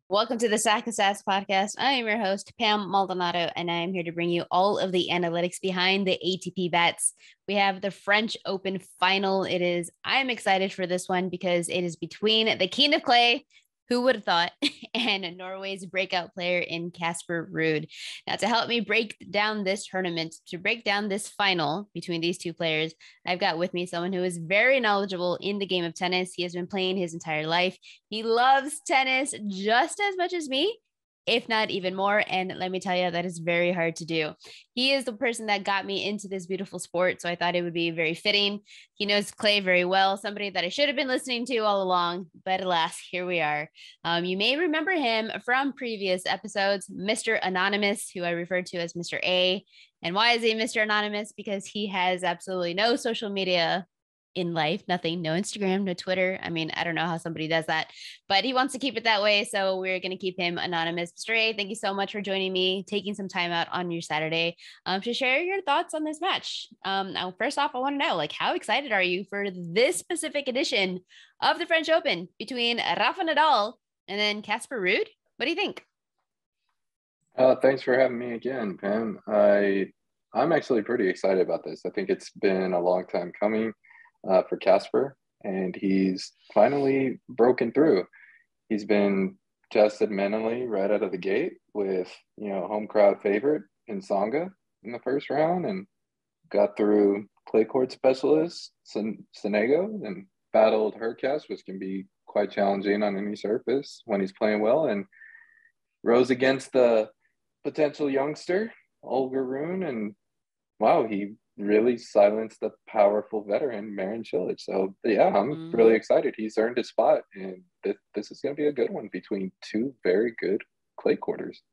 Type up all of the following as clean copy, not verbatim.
Welcome to the Sack Sass podcast. I am your host, Pam Maldonado, and I am here to bring you all of the analytics behind the ATP bets. We have the French Open final. I am excited for this one because it is between the King of Clay, who would have thought, and Norway's breakout player in Casper Ruud. Now, to help me break down this tournament, to break down this final between these two players, I've got with me someone who is very knowledgeable in the game of tennis. He has been playing his entire life. He loves tennis just as much as me, if not even more. And let me tell you, that is very hard to do. He is the person that got me into this beautiful sport, so I thought it would be very fitting. He knows Clay very well, somebody that I should have been listening to all along, but alas, here we are. You may remember him from previous episodes, Mr. Anonymous, who I referred to as Mr. A. And why is he Mr. Anonymous? Because he has absolutely no social media in life, nothing, no Instagram, no Twitter. I mean, I don't know how somebody does that, but he wants to keep it that way. So we're going to keep him anonymous. Mr. A, thank you so much for joining me, taking some time out on your Saturday to share your thoughts on this match. Now, first off, I want to know, how excited are you for this specific edition of the French Open between Rafa Nadal and then Casper Ruud? What do you think? Thanks for having me again, Pam. I'm actually pretty excited about this. I think it's been a long time coming for Casper, and he's finally broken through. He's been tested mentally right out of the gate with, home crowd favorite in Tsonga in the first round, and got through clay court specialist Sonego and battled Hurkacz, which can be quite challenging on any surface when he's playing well, and rose against the potential youngster Olga Rune, and wow, he really silenced the powerful veteran Marin Cilic. So yeah, I'm really excited. He's earned his spot, and this is going to be a good one between two very good clay quarters.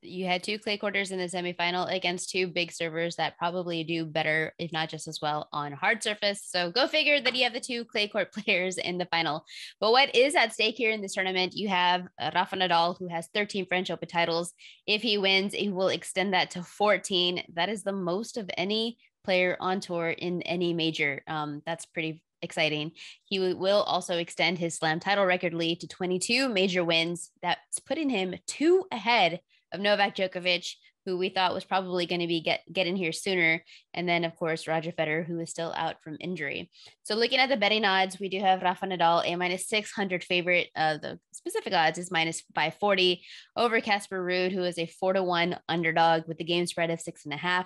You had two clay quarters in the semifinal against two big servers that probably do better, if not just as well, on hard surface. So go figure that you have the two clay court players in the final. But what is at stake here in this tournament? You have Rafa Nadal, who has 13 French Open titles. If he wins, he will extend that to 14. That is the most of any player on tour in any major. That's pretty exciting. He will also extend his slam title record lead to 22 major wins. That's putting him 2 ahead of Novak Djokovic, who we thought was probably going to be getting here sooner. And then, of course, Roger Federer, who is still out from injury. So looking at the betting odds, we do have Rafa Nadal, a minus 600 favorite. The specific odds is minus 540 over Casper Ruud, who is a 4-1 underdog with the game spread of 6.5,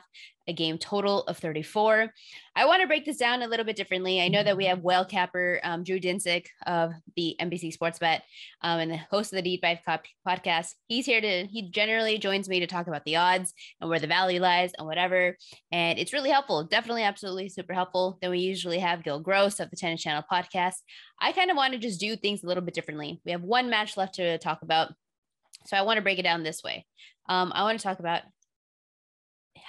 a game total of 34. I want to break this down a little bit differently. I know that we have whale capper Drew Dinsick of the NBC Sports Bet and the host of the Deep Dive podcast. He generally joins me to talk about the odds and where the value lies and whatever. And it's really helpful. Definitely, absolutely super helpful. Then we usually have Gil Gross of the Tennis Channel podcast. I kind of want to just do things a little bit differently. We have one match left to talk about. So I want to break it down this way. I want to talk about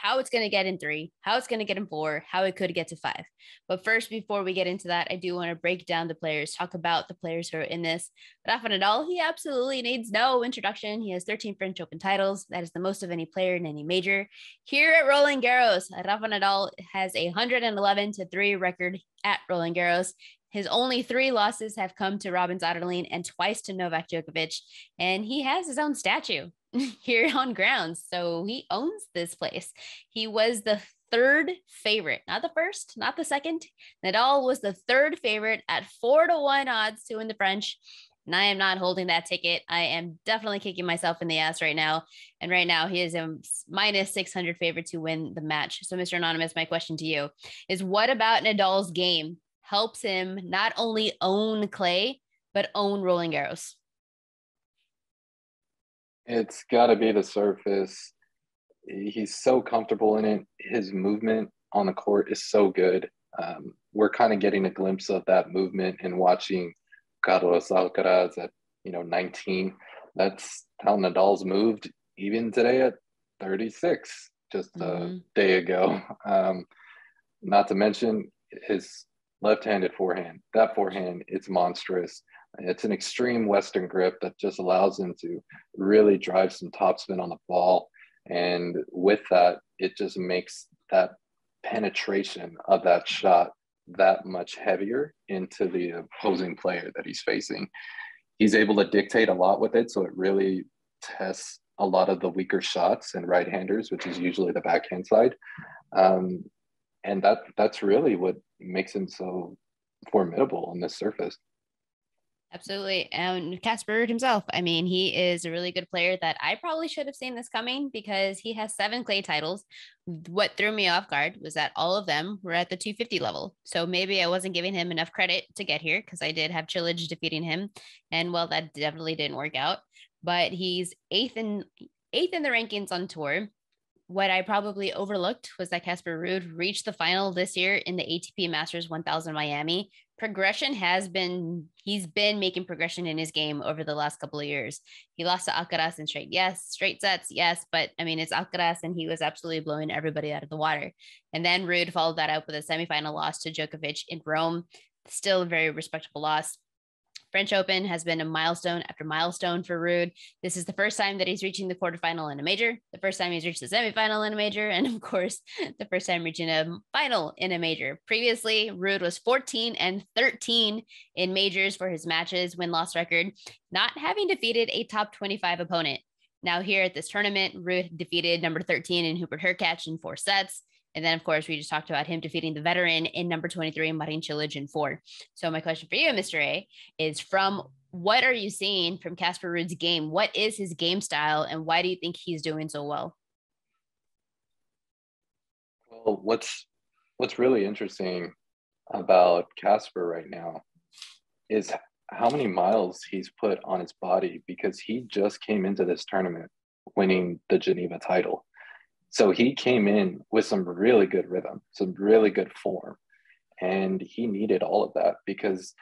how it's going to get in 3, how it's going to get in 4, how it could get to 5. But first, before we get into that, I do want to break down the players, talk about the players who are in this. Rafa Nadal, he absolutely needs no introduction. He has 13 French Open titles. That is the most of any player in any major. Here at Roland Garros, Rafa Nadal has a 111-3 record at Roland Garros. His only 3 losses have come to Robin Soderling and twice to Novak Djokovic, and he has his own statue here on grounds. So he owns this place. He was the 3rd favorite, not the 1st, not the 2nd. Nadal was the 3rd favorite at 4-1 odds to win the French. And I am not holding that ticket. I am definitely kicking myself in the ass right now. And right now he is a minus 600 favorite to win the match. So Mr. Anonymous, my question to you is, what about Nadal's game helps him not only own clay, but own Roland Garros? It's got to be the surface. He's so comfortable in it. His movement on the court is so good. We're kind of getting a glimpse of that movement and watching Carlos Alcaraz at 19. That's how Nadal's moved even today at 36, just a day ago. Not to mention his left-handed forehand. That forehand, it's monstrous. It's an extreme Western grip that just allows him to really drive some topspin on the ball. And with that, it just makes that penetration of that shot that much heavier into the opposing player that he's facing. He's able to dictate a lot with it, so it really tests a lot of the weaker shots and right-handers, which is usually the backhand side. And that's really what makes him so formidable on this surface. Absolutely. And Casper himself, I mean, he is a really good player that I probably should have seen this coming because he has 7 clay titles. What threw me off guard was that all of them were at the 250 level. So maybe I wasn't giving him enough credit to get here because I did have Chilich defeating him. And well, that definitely didn't work out. But he's eighth in the rankings on tour. What I probably overlooked was that Casper Ruud reached the final this year in the ATP Masters 1000 Miami. He's been making progression in his game over the last couple of years. He lost to Alcaraz in straight sets, yes, but I mean, it's Alcaraz and he was absolutely blowing everybody out of the water. And then Ruud followed that up with a semifinal loss to Djokovic in Rome. Still a very respectable loss. French Open has been a milestone after milestone for Ruud. This is the first time that he's reaching the quarterfinal in a major, the first time he's reached the semifinal in a major, and of course, the first time reaching a final in a major. Previously, Ruud was 14-13 in majors for his matches win-loss record, not having defeated a top 25 opponent. Now here at this tournament, Ruud defeated number 13 in Hubert Hurkacz in 4 sets. And then, of course, we just talked about him defeating the veteran in number 23, Marin Cilic, in 4. So my question for you, Mr. A, is from what are you seeing from Casper Ruud's game? What is his game style, and why do you think he's doing so well? Well, what's really interesting about Casper right now is how many miles he's put on his body, because he just came into this tournament winning the Geneva title. So he came in with some really good rhythm, some really good form, and he needed all of that because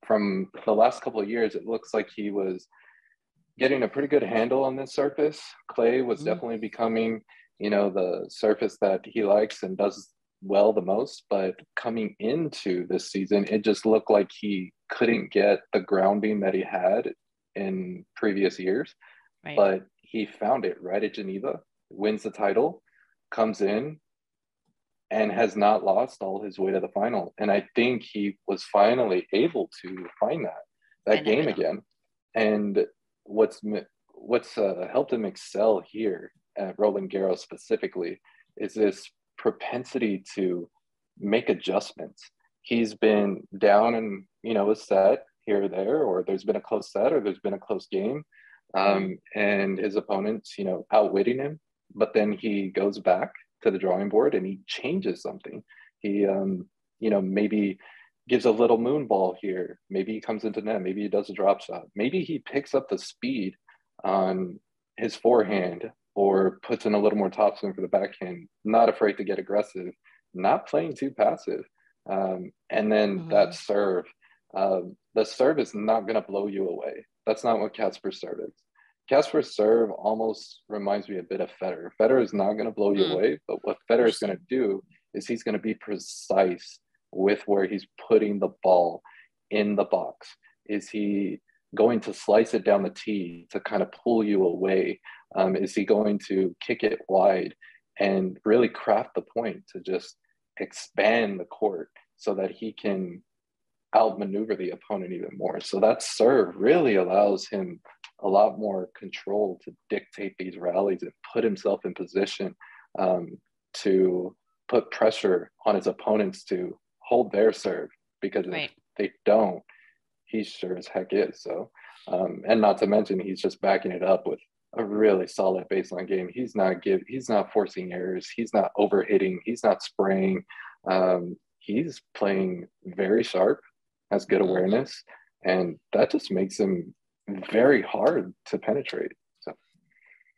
from the last couple of years, it looks like he was getting a pretty good handle on this surface. Clay was definitely becoming, the surface that he likes and does well the most, but coming into this season, it just looked like he couldn't get the grounding that he had in previous years, right. But he found it right at Geneva, wins the title, comes in, and has not lost all his way to the final. And I think he was finally able to find that game again. And what's helped him excel here at Roland Garros specifically is this propensity to make adjustments. He's been down in, a set here or there, or there's been a close set, or there's been a close game, and his opponents, outwitting him. But then he goes back to the drawing board and he changes something. He, maybe gives a little moon ball here. Maybe he comes into net. Maybe he does a drop shot. Maybe he picks up the speed on his forehand or puts in a little more topspin for the backhand. Not afraid to get aggressive, not playing too passive. And then that serve, the serve is not going to blow you away. That's not what Casper's serve is. Casper's serve almost reminds me a bit of Federer. Federer is not going to blow you away, but what Federer is going to do is he's going to be precise with where he's putting the ball in the box. Is he going to slice it down the tee to kind of pull you away? Is he going to kick it wide and really craft the point to just expand the court so that he can outmaneuver the opponent even more? So that serve really allows him a lot more control to dictate these rallies and put himself in position to put pressure on his opponents to hold their serve, because if they don't, he sure as heck is. So, and not to mention, he's just backing it up with a really solid baseline game. He's not forcing errors. He's not overhitting. He's not spraying. He's playing very sharp, has good awareness, and that just makes him very hard to penetrate. So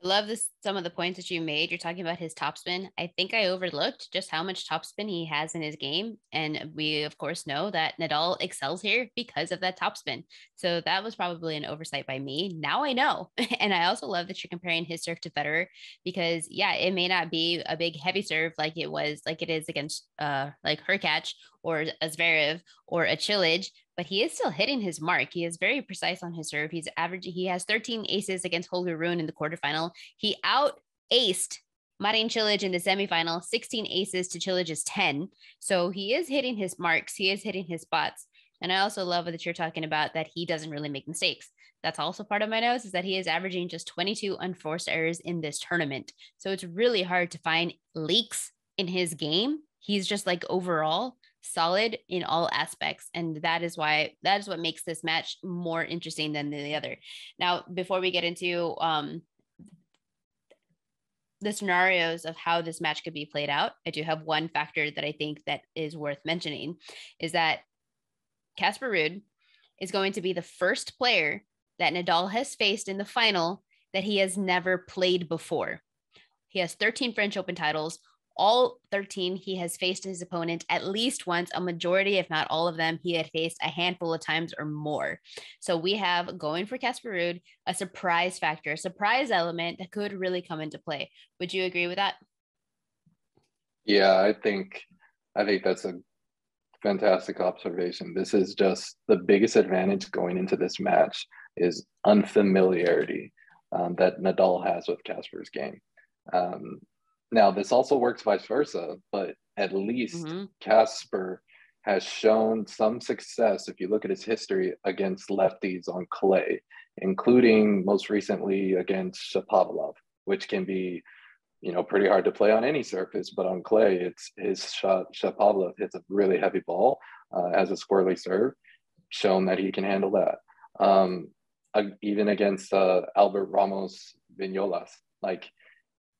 I love some of the points that you made. You're talking about his topspin. I think I overlooked just how much topspin he has in his game. And we, of course, know that Nadal excels here because of that topspin. So that was probably an oversight by me. Now I know. And I also love that you're comparing his serve to Federer because, yeah, it may not be a big heavy serve like it is against like Hurkacz or a Zverev or a Cilic, but he is still hitting his mark. He is very precise on his serve. He has 13 aces against Holger Rune in the quarterfinal. He out-aced Marin Cilic in the semifinal, 16 aces to Cilic's 10. So he is hitting his marks. He is hitting his spots. And I also love that you're talking about that he doesn't really make mistakes. That's also part of my notes, is that he is averaging just 22 unforced errors in this tournament. So it's really hard to find leaks in his game. He's just like overall solid in all aspects. And that is what makes this match more interesting than the other. Now, before we get into the scenarios of how this match could be played out, I do have one factor that I think that is worth mentioning, is that Casper Ruud is going to be the first player that Nadal has faced in the final that he has never played before. He has 13 French Open titles. All 13, he has faced his opponent at least once. A majority, if not all of them, he had faced a handful of times or more. So we have, going for Casper Ruud, a surprise factor, a surprise element that could really come into play. Would you agree with that? Yeah, I think that's a fantastic observation. This is just the biggest advantage going into this match is unfamiliarity that Nadal has with Casper's game. Now, this also works vice versa, but at least Casper has shown some success if you look at his history against lefties on clay, including most recently against Shapovalov, which can be, pretty hard to play on any surface, but on clay, it's his shot. Shapovalov hits a really heavy ball, has a squirrely serve, shown that he can handle that. Even against Albert Ramos Vignolas, like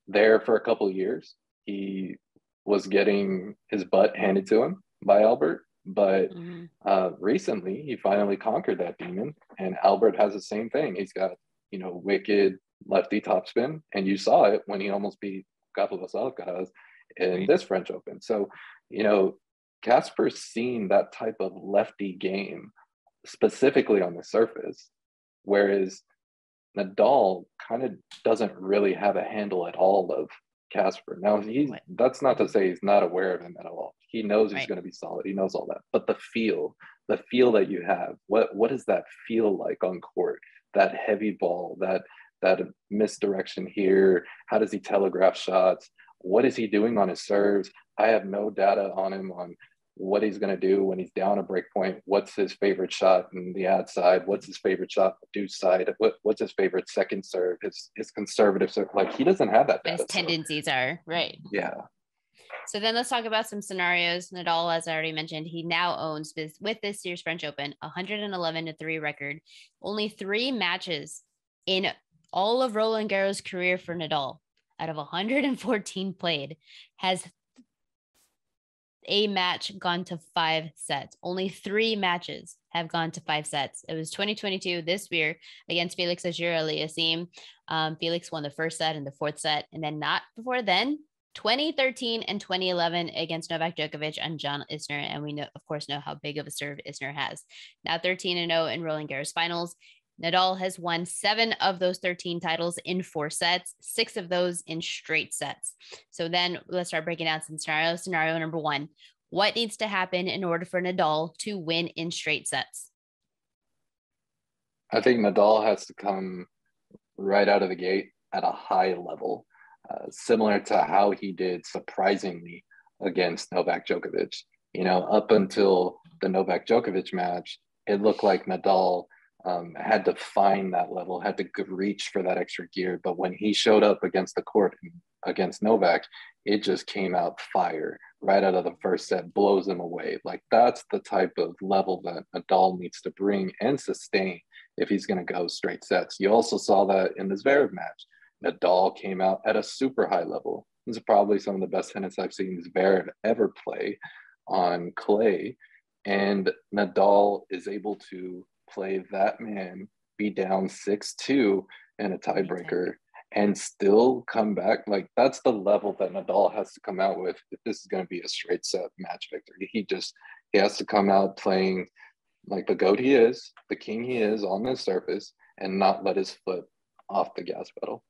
there for a couple of years, he was getting his butt handed to him by Albert, but recently he finally conquered that demon, and Albert has the same thing. He's got, wicked lefty topspin, and you saw it when he almost beat Carlos Alcaraz in this French Open. So, Casper's seen that type of lefty game specifically on the surface, whereas Nadal kind of doesn't really have a handle at all of Casper. Now, that's not to say he's not aware of him at all. He knows he's going to be solid. He knows all that. But the feel that you have, what does that feel like on court? That heavy ball, that misdirection here. How does he telegraph shots? What is he doing on his serves? I have no data on him on what he's going to do when he's down a break point. What's his favorite shot in the ad side? What's his favorite shot on the deuce side? What's his favorite second serve? His conservative serve? Like, he doesn't have that data. His tendencies are right. Yeah. So then let's talk about some scenarios. Nadal, as I already mentioned, he now owns with this year's French Open 111-3 record. Only 3 matches in all of Roland Garros' career for Nadal out of 114 played has a match gone to 5 sets. Only 3 matches have gone to 5 sets. It was 2022 this year against Felix Azir Aliasi. Felix won the first set and the 4th set, and then not before then, 2013 and 2011 against Novak Djokovic and John Isner, and we know, of course, how big of a serve Isner has. Now 13-0 in Roland Garros finals. Nadal has won 7 of those 13 titles in 4 sets, 6 of those in straight sets. So then let's start breaking down some scenarios. Scenario number 1, what needs to happen in order for Nadal to win in straight sets? I think Nadal has to come right out of the gate at a high level, similar to how he did surprisingly against Novak Djokovic. Up until the Novak Djokovic match, it looked like Nadal had to find that level, had to reach for that extra gear. But when he showed up against the court against Novak, it just came out fire right out of the first set, blows him away. Like, that's the type of level that Nadal needs to bring and sustain if he's going to go straight sets. You also saw that in the Zverev match. Nadal came out at a super high level. This is probably some of the best tennis I've seen Zverev ever play on clay. And Nadal is able to play that man, be down 6-2 in a tiebreaker, and still come back. Like, that's the level that Nadal has to come out with if this is going to be a straight set match victory. He has to come out playing like the GOAT he is, the king he is on the surface, and not let his foot off the gas pedal.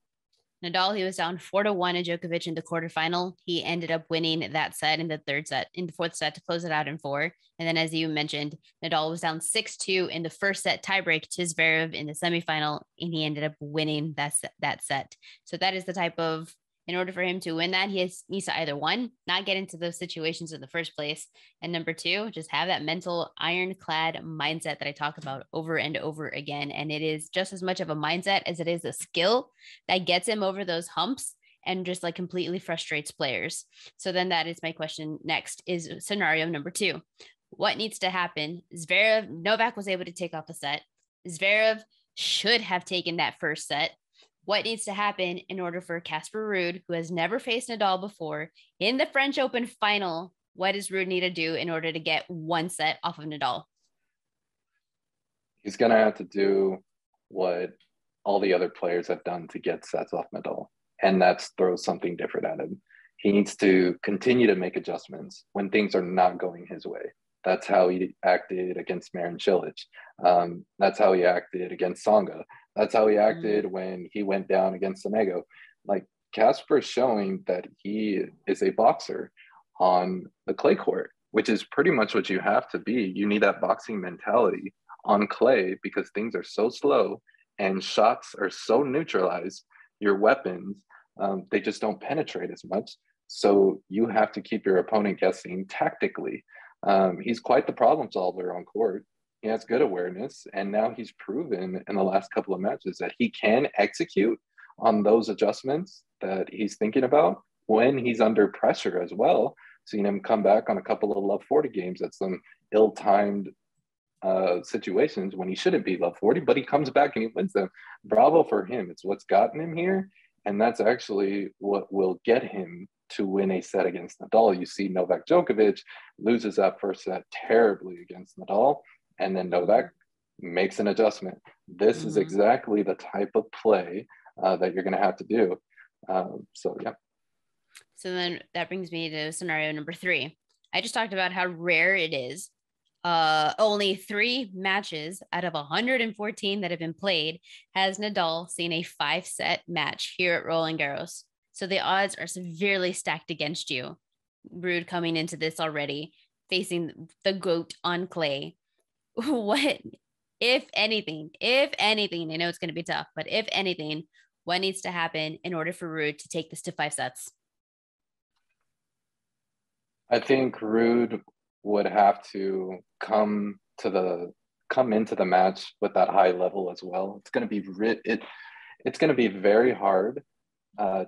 Nadal, he was down 4-1 at Djokovic in the quarterfinal. He ended up winning that set in the 4th set to close it out in 4. And then, as you mentioned, Nadal was down 6-2 in the first set tiebreak to Zverev in the semifinal, and he ended up winning that set. So that is the type of In order for him to win that, needs to either one, not get into those situations in the first place, and number two, just have that mental ironclad mindset that I talk about over and over again. And it is just as much of a mindset as it is a skill that gets him over those humps and just like completely frustrates players. So then that is my question next is scenario number two. What needs to happen? Novak was able to take off a set. Zverev should have taken that first set. What needs to happen in order for Casper Ruud, who has never faced Nadal before, in the French Open final? What does Ruud need to do in order to get one set off of Nadal? He's going to have to do what all the other players have done to get sets off Nadal, and that's throw something different at him. He needs to continue to make adjustments when things are not going his way. That's how he acted against Marin Cilic. That's how he acted against Tsonga. That's how he acted when he went down against Sonego. Like, Casper's showing that he is a boxer on the clay court, which is pretty much what you have to be. You need that boxing mentality on clay because things are so slow and shots are so neutralized. Your weapons, they just don't penetrate as much. So you have to keep your opponent guessing tactically. He's quite the problem solver on court. He has good awareness, and now he's proven in the last couple of matches that he can execute on those adjustments that he's thinking about when he's under pressure as well. Seen him come back on a couple of love 40 games at some ill-timed situations when he shouldn't be love 40, but he comes back and he wins them. Bravo for him. It's what's gotten him here, and that's actually what will get him to win a set against Nadal. You see Novak Djokovic loses that first set terribly against Nadal, and then Novak makes an adjustment. This is exactly the type of play that you're going to have to do. So then that brings me to scenario number three. I just talked about how rare it is. Only 3 matches out of 114 that have been played has Nadal seen a 5-set match here at Roland Garros. So the odds are severely stacked against you. Ruud coming into this already, facing the GOAT on clay. What, if anything, I know it's going to be tough, but if anything, what needs to happen in order for Ruud to take this to 5 sets? I think Ruud would have to come into the match with that high level as well. It's going to be very hard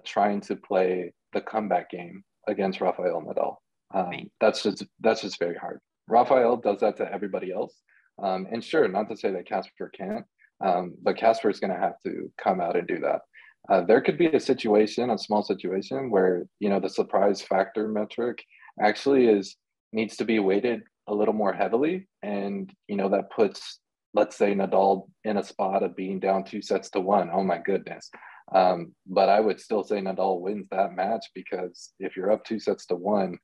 trying to play the comeback game against Rafael Nadal. Right. That's just very hard. Rafael does that to everybody else. And sure, not to say that Casper can't, but Casper is going to have to come out and do that. There could be a small situation where, the surprise factor metric actually needs to be weighted a little more heavily. And, that puts, let's say, Nadal in a spot of being down 2-1. Oh my goodness. But I would still say Nadal wins that match, because if you're up 2-1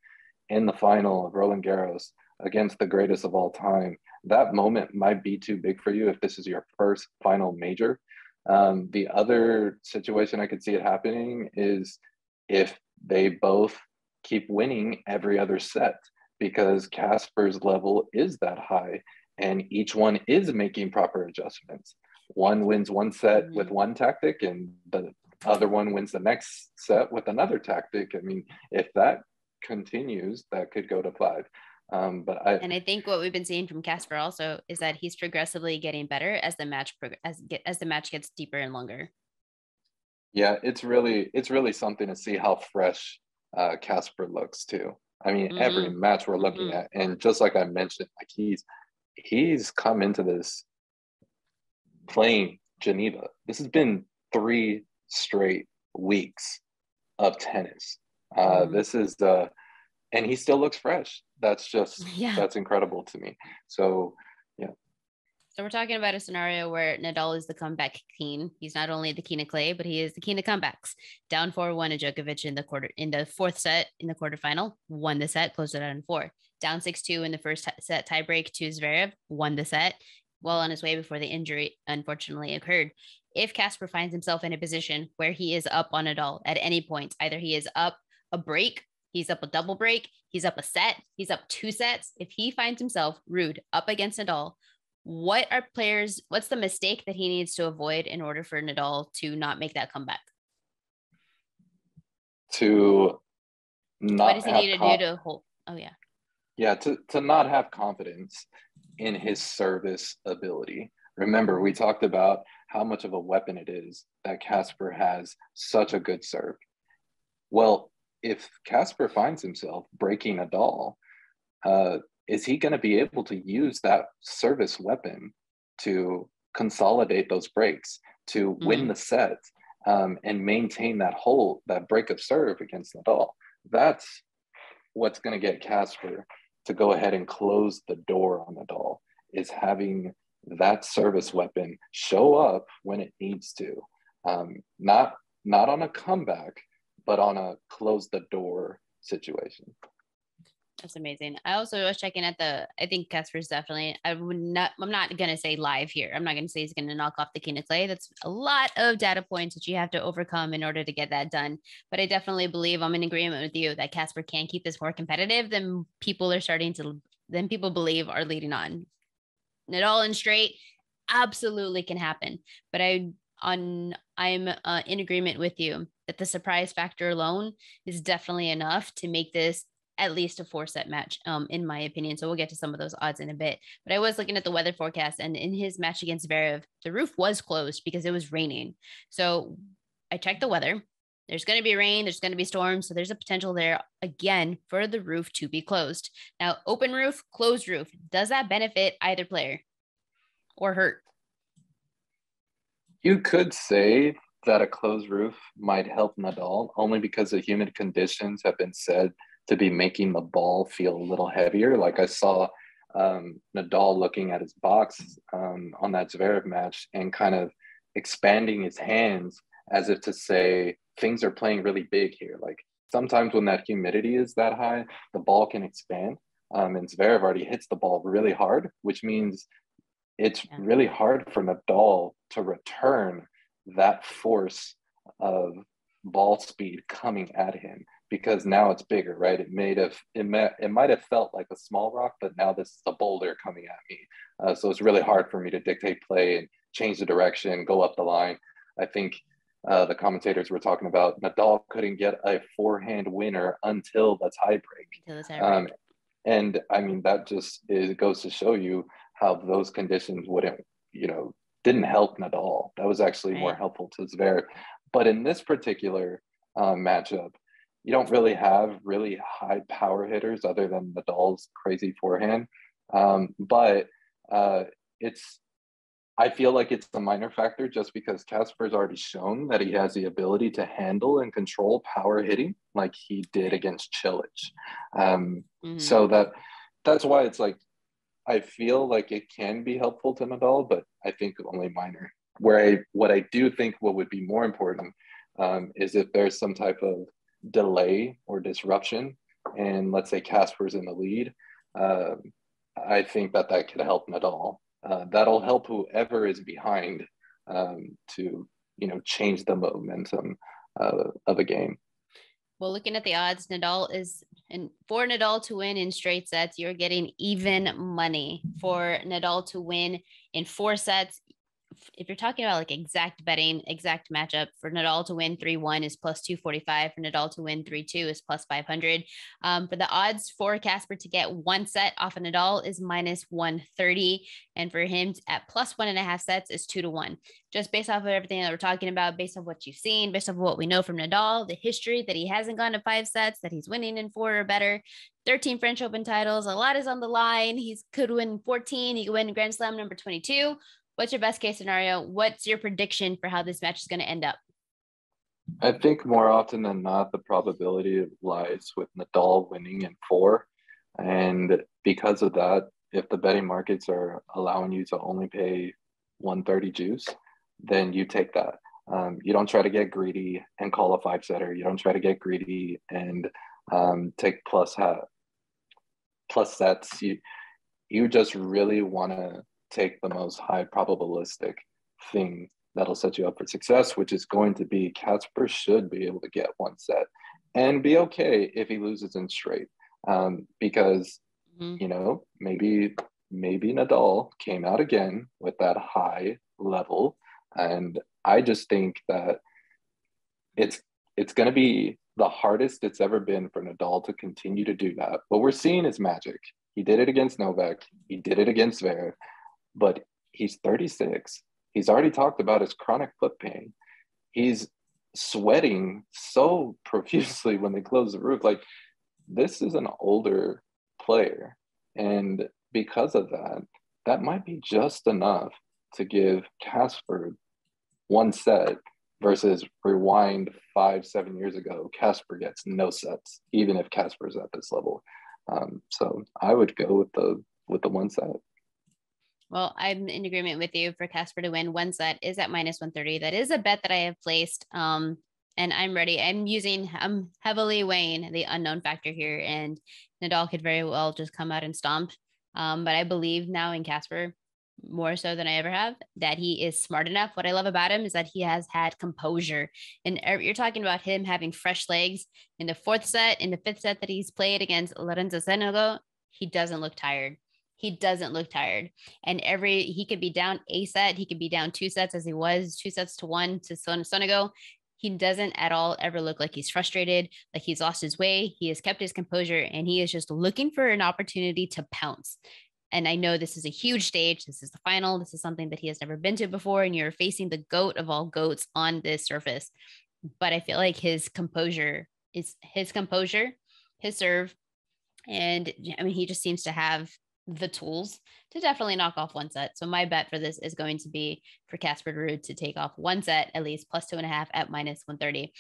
in the final of Roland Garros against the greatest of all time, that moment might be too big for you if this is your first final major. The other situation I could see it happening is if they both keep winning every other set, because Casper's level is that high and each one is making proper adjustments. One wins one set with one tactic and the other one wins the next set with another tactic. I mean, if that continues, that could go to 5. And I think what we've been seeing from Casper also is that he's progressively getting better as the match as the match gets deeper and longer. Yeah, it's really something to see how fresh Casper looks too. I mean, every match we're looking at, and just like I mentioned, like he's come into this playing Geneva. This has been 3 straight weeks of tennis. This is and he still looks fresh. That's incredible to me. So, yeah. So we're talking about a scenario where Nadal is the comeback king. He's not only the king of clay, but he is the king of comebacks. Down 4-1 to Djokovic in the 4th set in the quarterfinal, won the set, closed it out in 4. Down 6-2 in the first set tiebreak to Zverev, won the set, well on his way before the injury unfortunately occurred. If Casper finds himself in a position where he is up on Nadal at any point, either he is up a break, he's up a double break, he's up a set, he's up 2 sets. If he finds himself, Ruud, up against Nadal, what's the mistake that he needs to avoid in order for Nadal to not make that comeback? to What not does he have need to do to hold? Oh, yeah. Yeah, to not have confidence in his service ability. Remember, we talked about how much of a weapon it is that Casper has such a good serve. Well, if Casper finds himself breaking Nadal, is he going to be able to use that service weapon to consolidate those breaks, to win the set, and maintain that break of serve against Nadal? That's what's going to get Casper to go ahead and close the door on Nadal, is having that service weapon show up when it needs to. Not on a comeback, but on a close the door situation. That's amazing. I also was checking at I think Casper's definitely, I'm not going to say live here. I'm not going to say he's going to knock off the King of Clay. That's a lot of data points that you have to overcome in order to get that done. But I definitely believe, I'm in agreement with you, that Casper can keep this more competitive than people believe are leading on. Nadal and straight absolutely can happen. But I'm in agreement with you that the surprise factor alone is definitely enough to make this at least a 4-set match, in my opinion. So we'll get to some of those odds in a bit. But I was looking at the weather forecast, and in his match against Zverev, the roof was closed because it was raining. So I checked the weather. There's going to be rain. There's going to be storms. So there's a potential there, again, for the roof to be closed. Now, open roof, closed roof. Does that benefit either player or hurt? You could say that a closed roof might help Nadal, only because the humid conditions have been said to be making the ball feel a little heavier. Like I saw Nadal looking at his box on that Zverev match and kind of expanding his hands as if to say, things are playing really big here. Like sometimes when that humidity is that high, the ball can expand. And Zverev already hits the ball really hard, which means it's really hard for Nadal to return that force of ball speed coming at him, because now it's bigger, right? It might have felt like a small rock, but now this is a boulder coming at me. So it's really hard for me to dictate play and change the direction, go up the line. I think the commentators were talking about Nadal couldn't get a forehand winner until the tiebreak. And I mean, that just goes to show you how those conditions didn't help Nadal. That was actually more helpful to Zverev. But in this particular matchup, you don't really have really high power hitters other than Nadal's crazy forehand. But I feel like it's a minor factor just because Casper's already shown that he has the ability to handle and control power hitting like he did against Cilic. So that's why it's like, I feel like it can be helpful to Nadal, but I think only minor. What I do think what would be more important is if there's some type of delay or disruption, and let's say Casper's in the lead, I think that could help Nadal. That'll help whoever is behind to change the momentum of a game. Well, looking at the odds, for Nadal to win in straight sets, you're getting even money. For Nadal to win in 4 sets, if you're talking about like exact betting, exact matchup, for Nadal to win 3-1 is plus 245. For Nadal to win 3-2 is plus 500. For the odds for Casper to get 1 set off of Nadal is minus 130. And for him at plus 1.5 sets is 2-1. Just based off of everything that we're talking about, based on what you've seen, based off of what we know from Nadal, the history that he hasn't gone to 5 sets, that he's winning in 4 or better, 13 French Open titles, a lot is on the line. He could win 14. He could win Grand Slam number 22. What's your best case scenario? What's your prediction for how this match is going to end up? I think more often than not, the probability lies with Nadal winning in 4. And because of that, if the betting markets are allowing you to only pay 130 juice, then you take that. You don't try to get greedy and call a 5-setter. You don't try to get greedy and take plus sets. You just really want to take the most high probabilistic thing that'll set you up for success, which is going to be Casper should be able to get 1 set and be okay if he loses in straight. Because, maybe Nadal came out again with that high level. And I just think that it's going to be the hardest it's ever been for Nadal to continue to do that. What we're seeing is magic. He did it against Novak. He did it against Zverev, but he's 36. He's already talked about his chronic foot pain. He's sweating so profusely when they close the roof. Like, this is an older player. And because of that, that might be just enough to give Casper one set versus rewind 5-7 years ago. Casper gets no sets, even if Casper's at this level. So I would go with the one set. Well, I'm in agreement with you for Casper to win. One set is at -130. That is a bet that I have placed. And I'm ready. I'm heavily weighing the unknown factor here, and Nadal could very well just come out and stomp. But I believe now in Casper more so than I ever have, that he is smart enough. What I love about him is that he has had composure. And you're talking about him having fresh legs in the fourth set, in the fifth set that he's played against Lorenzo Senegal. He doesn't look tired. He doesn't look tired. And he could be down a set. He could be down 2 sets as he was 2-1 to Sonego. He doesn't at all ever look like he's frustrated, like he's lost his way. He has kept his composure, and he is just looking for an opportunity to pounce. And I know this is a huge stage. This is the final. This is something that he has never been to before. And you're facing the GOAT of all GOATs on this surface. But I feel like his composure, his serve. And I mean, he just seems to have the tools to definitely knock off one set. So my bet for this is going to be for Casper Ruud to take off one set, at least +2.5 at -130.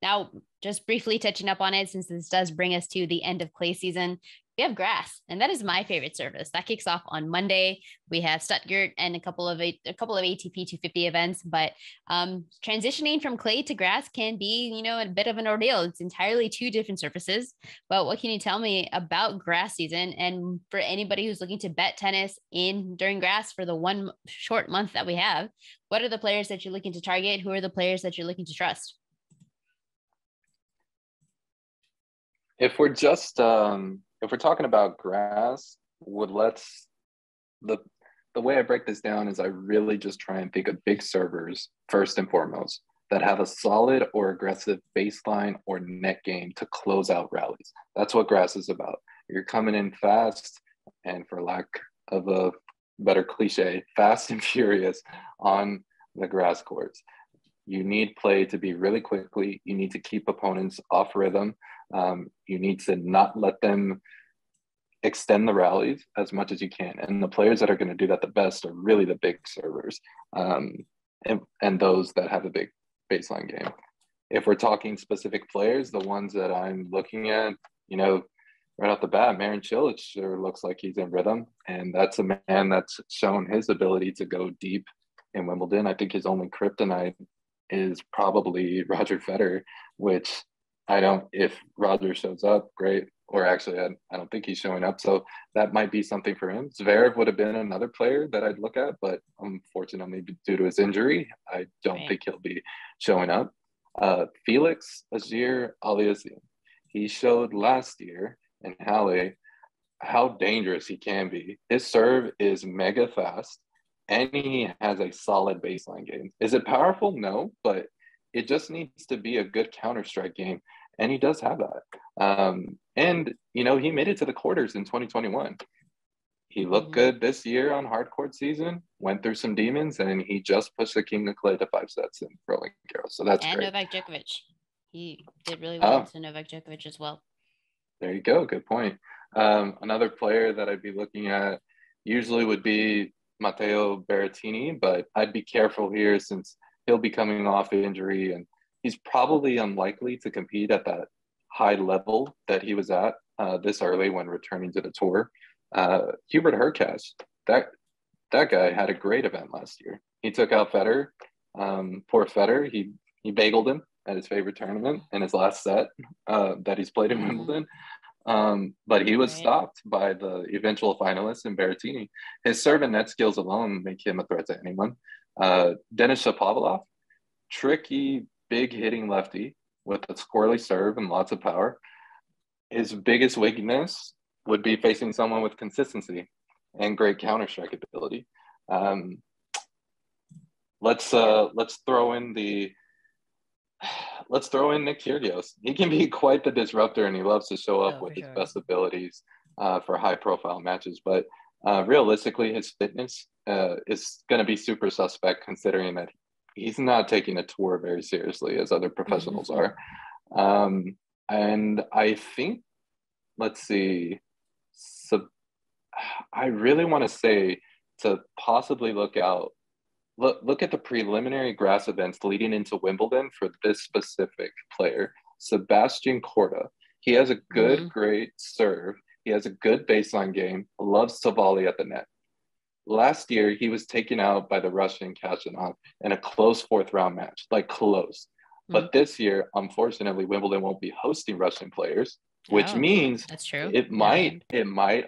Now, just briefly touching up on it, since this does bring us to the end of clay season, we have grass, and that is my favorite surface. That kicks off on Monday. We have Stuttgart and a couple of ATP 250 events, but transitioning from clay to grass can be, a bit of an ordeal. It's entirely 2 different surfaces. But what can you tell me about grass season? And for anybody who's looking to bet tennis during grass for the one short month that we have, what are the players that you're looking to target? Who are the players that you're looking to trust? If we're just if we're talking about grass, the way I break this down is I really just try and think of big servers first and foremost that have a solid or aggressive baseline or net game to close out rallies. That's what grass is about. You're coming in fast, and for lack of a better cliche, fast and furious on the grass courts. You need play to be really quickly. You need to keep opponents off rhythm. You need to not let them extend the rallies as much as you can. And the players that are going to do that the best are really the big servers, and those that have a big baseline game. If we're talking specific players, the ones that I'm looking at, right off the bat, Marin Cilic sure looks like he's in rhythm. And that's a man that's shown his ability to go deep in Wimbledon. I think his only kryptonite is probably Roger Federer, which if Roger shows up, great. Or actually, I don't think he's showing up. So that might be something for him. Zverev would have been another player that I'd look at, but unfortunately, due to his injury, I don't think he'll be showing up. Felix, Azir, Aliasi. He showed last year in Halle how dangerous he can be. His serve is mega fast, and he has a solid baseline game. Is it powerful? No, but it just needs to be a good counter-strike game, and he does have that. And, he made it to the quarters in 2021. He looked good this year on hard court season, went through some demons, and he just pushed the King of Clay to 5 sets in Roland Garros. So that's great. And Novak Djokovic. He did really well to Novak Djokovic as well. There you go. Good point. Another player that I'd be looking at usually would be Mateo Beretini, but I'd be careful here since he'll be coming off injury, and he's probably unlikely to compete at that high level that he was at this early when returning to the tour. Hubert Hurkacz, that guy had a great event last year. He took out Federer. Poor Federer, he bageled him at his favorite tournament in his last set that he's played in Wimbledon. But he was stopped by the eventual finalist in Berrettini. His serve and net skills alone make him a threat to anyone. Denis Shapovalov, tricky, big hitting lefty with a squirrely serve and lots of power. His biggest weakness would be facing someone with consistency and great counter-strike ability. Let's throw in the let's throw in Nick Kyrgios. He can be quite the disruptor, and he loves to show up with his best abilities for high-profile matches. But realistically, his fitness is going to be super suspect, considering that he's not taking a tour very seriously as other professionals are. And I think, let's see, so I really want to say to possibly look at the preliminary grass events leading into Wimbledon for this specific player, Sebastian Korda. He has a good, great serve. He has a good baseline game, loves to volley at the net. Last year, he was taken out by the Russian Khachanov in a close fourth-round match, like close. But this year, unfortunately, Wimbledon won't be hosting Russian players, which means that's true. It might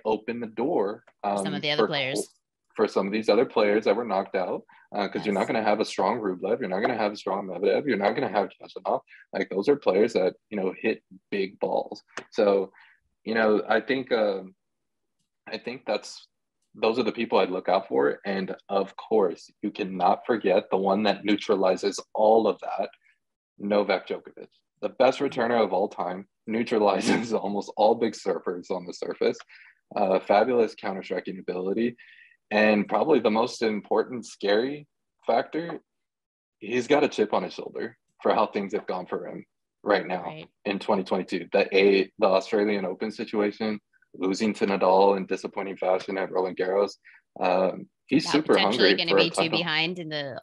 open the door some of the other players. For some of these other players that were knocked out, because you're not going to have a strong Rublev, you're not going to have a strong Medvedev, you're not going to have Khachanov. Like, those are players that, hit big balls. So, I think those are the people I'd look out for. And of course, you cannot forget the one that neutralizes all of that, Novak Djokovic, the best returner of all time, neutralizes almost all big surfers on the surface, fabulous counter-striking ability. And probably the most important scary factor, he's got a chip on his shoulder for how things have gone for him right now in 2022. The Australian Open situation, losing to Nadal in disappointing fashion at Roland Garros. He's super hungry. Potentially going to be two behind in the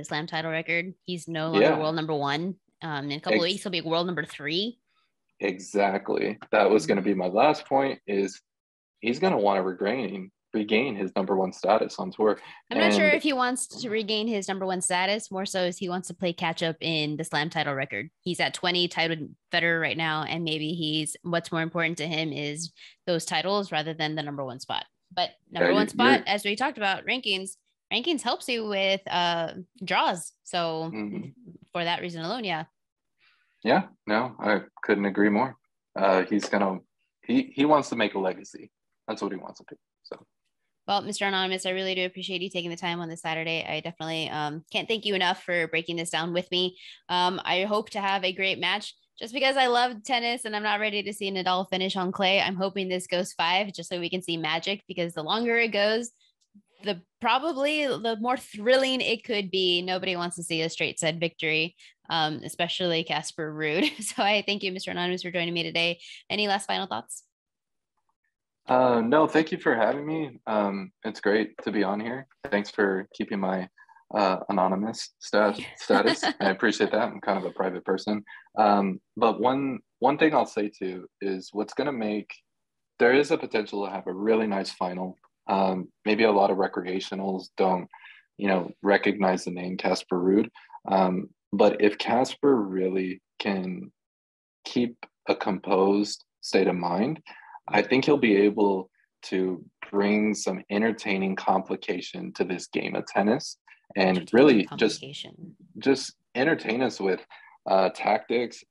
slam title record. He's no longer world number one. In a couple of weeks, he'll be world number 3. Exactly. That was going to be my last point. Is he's going to want to regain his number 1 status on tour. I'm not sure if he wants to regain his number 1 status, more so as he wants to play catch up in the slam title record. He's at 20 tied with Federer right now, and maybe what's more important to him is those titles rather than the number 1 spot. But number 1 spot, as we talked about, rankings helps you with draws. So for that reason alone, yeah, no, I couldn't agree more. He wants to make a legacy. That's what he wants to do. So. Well, Mr. Anonymous, I really do appreciate you taking the time on this Saturday. I definitely can't thank you enough for breaking this down with me. I hope to have a great match. Just because I love tennis and I'm not ready to see Nadal finish on clay, I'm hoping this goes 5 just so we can see magic, because the longer it goes, the more thrilling it could be. Nobody wants to see a straight set victory, especially Casper Ruud. So I thank you, Mr. Anonymous, for joining me today. Any last final thoughts? No, thank you for having me. It's great to be on here. Thanks for keeping my anonymous status. I appreciate that. I'm kind of a private person. But one thing I'll say too is there is a potential to have a really nice final. Maybe a lot of recreationals don't, recognize the name Casper Ruud. But if Casper really can keep a composed state of mind, I think he'll be able to bring some entertaining complication to this game of tennis, and really just entertain us with tactics,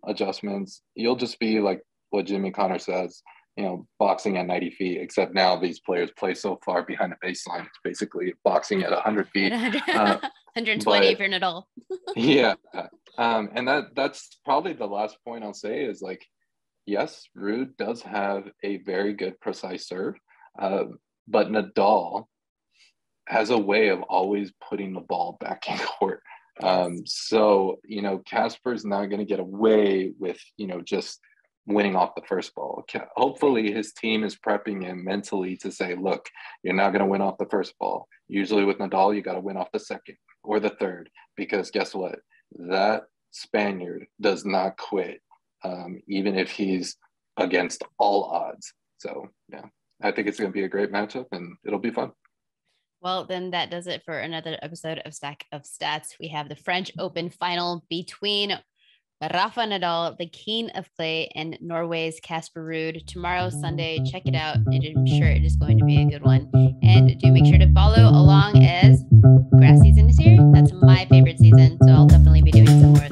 adjustments. You'll just be like what Jimmy Connor says, boxing at 90 feet, except now these players play so far behind the baseline. It's basically boxing at 100 feet. 120 for Nadal. Yeah. And that's probably the last point I'll say is, like, yes, Ruud does have a very good precise serve, but Nadal has a way of always putting the ball back in court. So, Casper's not going to get away with, just winning off the first ball. Hopefully his team is prepping him mentally to say, look, you're not going to win off the first ball. Usually with Nadal, you got to win off the second or the third, because guess what? That Spaniard does not quit. Even if he's against all odds. So, yeah, I think it's going to be a great matchup and it'll be fun. Well, then that does it for another episode of Stack of Stats. We have the French Open final between Rafa Nadal, the king of clay, and Norway's Casper Ruud tomorrow, Sunday. Check it out. I'm sure it is going to be a good one. And do make sure to follow along as grass season is here. That's my favorite season. So I'll definitely be doing some more of